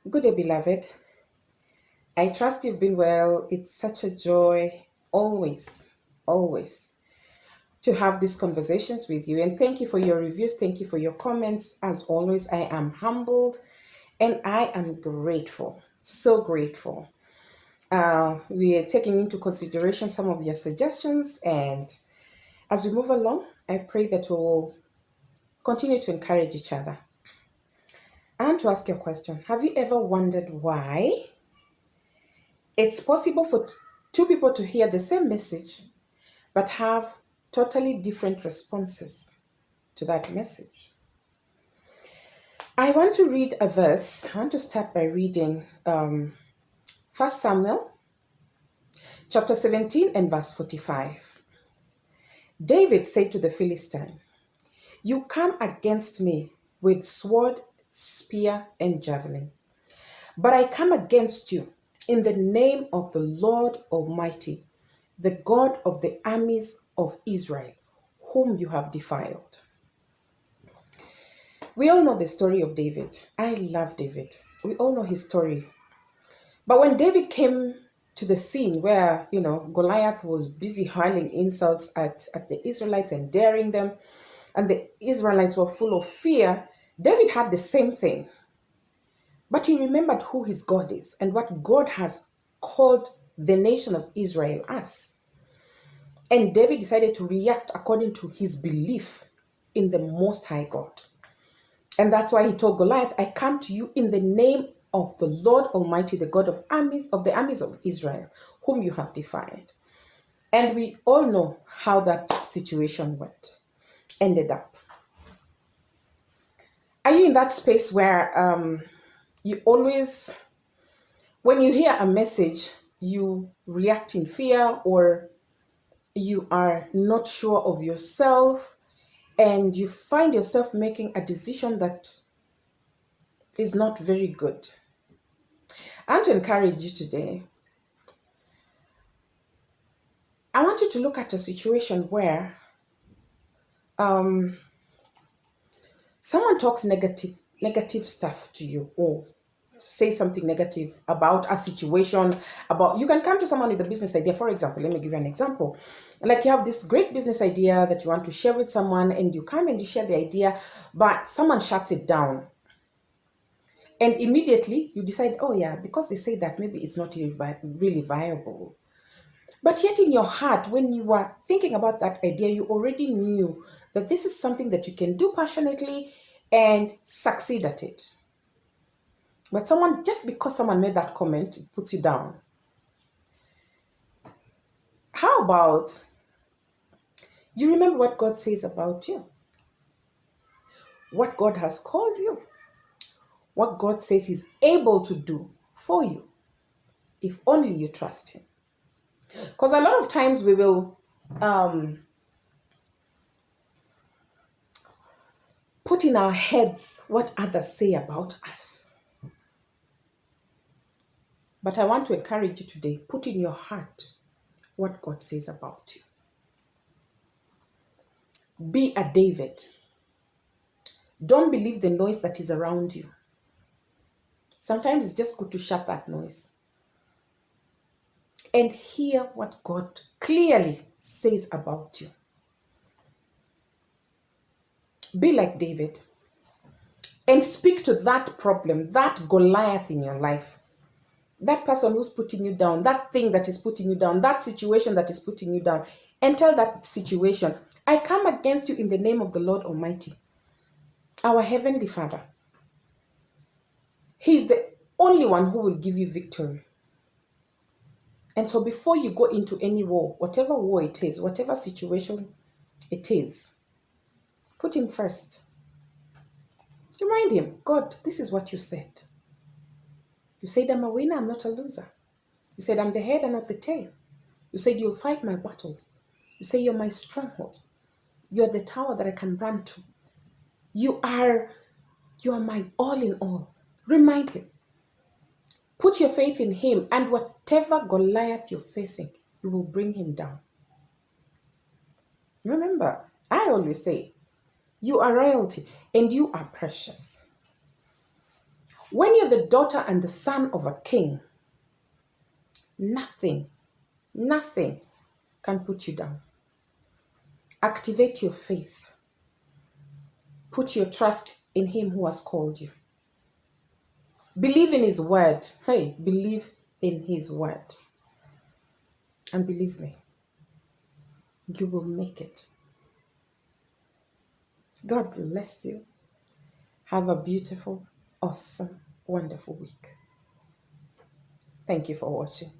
Good day, beloved. I trust you've been well. It's such a joy, always, to have these conversations with you. And thank you for your reviews. Thank you for your comments. As always, I am humbled and I am grateful. So grateful. We are taking into consideration some of your suggestions. And as we move along, I pray that we will continue to encourage each other. I want to ask you a question. Have you ever wondered why it's possible for two people to hear the same message but have totally different responses to that message? I want to read a verse. I want to start by reading 1 Samuel chapter 17 and verse 45. David said to the Philistine, "You come against me with sword, spear, and javelin, but I come against you in the name of the Lord Almighty, the God of the armies of Israel, whom you have defiled." We all know the story of David. I love David. We all know his story. But when David came to the scene where, Goliath was busy hurling insults at the Israelites and daring them, and the Israelites were full of fear, David had the same thing. But he remembered who his God is and what God has called the nation of Israel as. And David decided to react according to his belief in the Most High God. And that's why he told Goliath, "I come to you in the name of the Lord Almighty, the God of the armies of Israel, whom you have defied." And we all know how that situation ended up. Are you in that space where you always, when you hear a message, you react in fear, or you are not sure of yourself and you find yourself making a decision that is not very good? I want to encourage you today. I want you to look at a situation where someone talks negative stuff to you, or say something negative about a situation. You can come to someone with a business idea. For example, let me give you an example. Like, you have this great business idea that you want to share with someone, and you come and you share the idea, but someone shuts it down. And immediately you decide, oh yeah, because they say that, maybe it's not really viable. But yet in your heart, when you were thinking about that idea, you already knew that this is something that you can do passionately and succeed at it. But just because someone made that comment, it puts you down. How about you remember what God says about you? What God has called you? What God says He's able to do for you, if only you trust Him. Because a lot of times we will put in our heads what others say about us. But I want to encourage you today, put in your heart what God says about you. Be a David. Don't believe the noise that is around you. Sometimes it's just good to shut that noise and hear what God clearly says about you. Be like David and speak to that problem, that Goliath in your life, that person who's putting you down, that thing that is putting you down, that situation that is putting you down, and tell that situation, "I come against you in the name of the Lord Almighty, our Heavenly Father. He's the only one who will give you victory. And so before you go into any war, whatever war it is, whatever situation it is, put Him first. Remind Him, God, this is what you said. You said I'm a winner, I'm not a loser. You said I'm the head and not the tail. You said you'll fight my battles. You say you're my stronghold. You're the tower that I can run to. You are my all in all. Remind him. Put your faith in him, and whatever Goliath you're facing, you will bring him down. Remember, I always say, you are royalty and you are precious. When you're the daughter and the son of a king, nothing can put you down. Activate your faith. Put your trust in him who has called you. Believe in his word. Hey, believe in his word. And believe me, you will make it. God bless you. Have a beautiful, awesome, wonderful week. Thank you for watching.